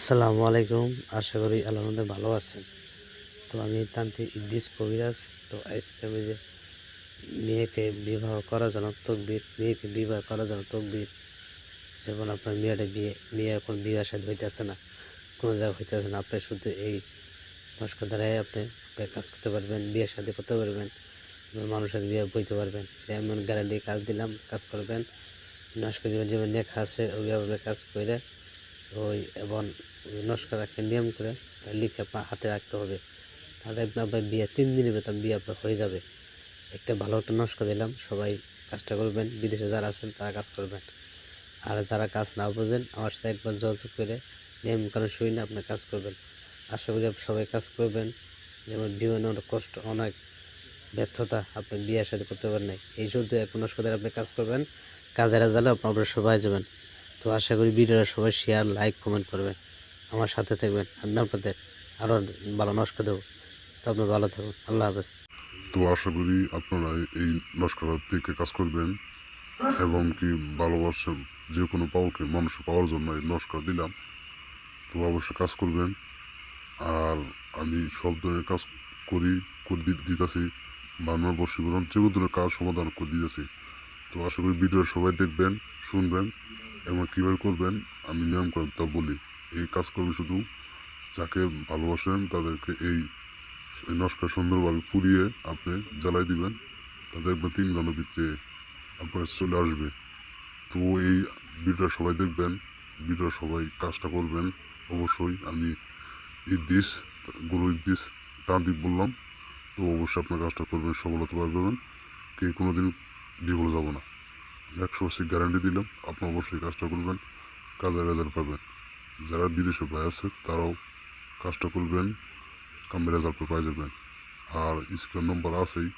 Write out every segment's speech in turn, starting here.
আসসালামু আলাইকুম। আশা করি আল্লাহর মধ্যে ভালো আছেন। তো আমি তান্ত্রিক ইদ্রিস কবিরাজ। তো আজকে আমি যে মেয়েকে বিবাহ করার জন্য মেয়েকে বিবাহ করার জন্য তকবির, যেমন আপনার মেয়ে এখন বিয়ে শাদী হইতেছে না, কোনো জায়গায় হইতেছে না, আপনি শুধু এই নস্কা দ্বারাই আপনি কাজ করতে পারবেন, বিয়ে শাদী করতে পারবেন, মানুষের বিয়ে বইতে পারবেন। এমন গ্যারান্টি কাজ দিলাম, কাজ করবেন। নস্কা যেমন যেমন লেখা আছে ওইভাবে কাজ করে এবং নস্কা রাখে নিয়ম করে লিখে আপনার হাতে রাখতে হবে। তাহলে আপনার বিয়ে 3 দিনের ভেতর বিয়ে আপনার হয়ে যাবে। একটা ভালো একটা নস্কা দিলাম, সবাই কাজটা করবেন। বিদেশে যারা আছেন তারা কাজ করবেন, আর যারা কাজ না বোঝেন আমার সাথে একবার যোগাযোগ করে নিয়ম কানুন শুনে আপনার কাজ করবেন। আশা করি সবাই কাজ করবেন। যেমন বিভিন্ন কষ্ট, অনেক ব্যর্থতা, আপনি বিয়ের সাথে করতে পারেন নাই, এই শুধু এক নস্কা দিয়ে আপনি কাজ করবেন, কাজের রেজাল্ট আপনারা সবাই যাবেন। তো আশা করি ভিডিওটা সবাই শেয়ার, লাইক, কমেন্ট করবেন, আমার সাথে থাকবেন। আমি আপনাদের আরও ভালো নস্কা দেবো। তো আপনি ভালো থাকুন। আল্লাহ হাফেজ। তো আশা করি আপনারা এই নস্কাটা দেখে কাজ করবেন এবং কি ভালোবাসেন যে কোনো পাওকে মানুষ পাওয়ার জন্য এই নস্কা দিলাম। তো অবশ্যই কাজ করবেন। আর আমি সব ধরনের কাজ করে দিতেছি, বাংলার বশীকরণ যে কোনো ধরনের কাজ সমাধান করে দিতেছি। তো আশা করি ভিডিও সবাই দেখবেন, শুনবেন এবং কীভাবে করবেন আমি নিয়ম করে তা বলি। এই কাজ করবেন শুধু যাকে ভালোবাসেন তাদেরকে এই নস্কা সুন্দরভাবে পুড়িয়ে আপনি জ্বালাই দিবেন, তাদের একবার 3 ঘন্টার ভিতরে আপনার চলে আসবে। তো এই ভিডিও সবাই দেখবেন, ভিডিও সবাই কাজটা করবেন। অবশ্যই আমি ইদ্রিস, গুরু ইদ্রিস তান্ত্রিক বললাম। তো অবশ্যই আপনার কাজটা করবেন, সফলতা পাবেন, কে কোনোদিন বিফলে যাব না। 100% গ্যারান্টি দিলাম, আপনি অবশ্যই কাজটা করবেন, কাজের রেজাল্ট পাবেন। যারা বিদেশে ভাই আছে তারাও কাজটা করবেন, কামের রেজাল্ট পাই যাবেন। আর স্ক্রিন নম্বর আছেই,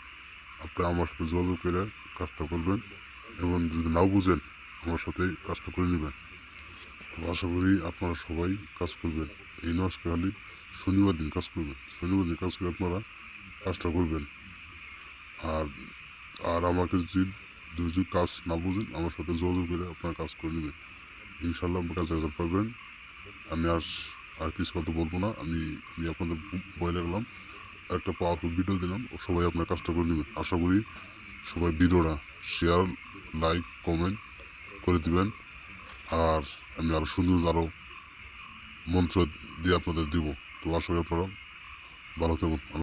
আপনি আমার সাথে যোগাযোগ করে কাজটা করবেন এবং যদি নাও বুঝেন আমার সাথে কাজটা করে নেবেন। তো আশা করি আপনারা সবাই কাজ করবেন। এই নস্কা খালি শনিবার দিন কাজ করবেন, শনিবার দিন কাজ করে আপনারা কাজটা করবেন। আর আর আমাকে যদি কাজ না বুঝেন আমার সাথে যোগাযোগ করে আপনারা কাজ করে নেবেন, ইনশাল্লাহ আপনার কাছে রেজাল্ট পাবেন। আমি আর কিছু কথা বলবো না, আমি আমি আপনাদের বলে রাখলাম, একটা পাওয়ারফুল ভিডিও দিলাম, সবাই আপনার কাজটা করে নেবেন। আশা করি সবাই ভিডিওটা শেয়ার, লাইক, কমেন্ট করে দিবেন। আর আমি আরও সুন্দর আরও মন্ত্র দিয়ে আপনাদের দিব। তো আশা করি আপনারা ভালো থাকুন।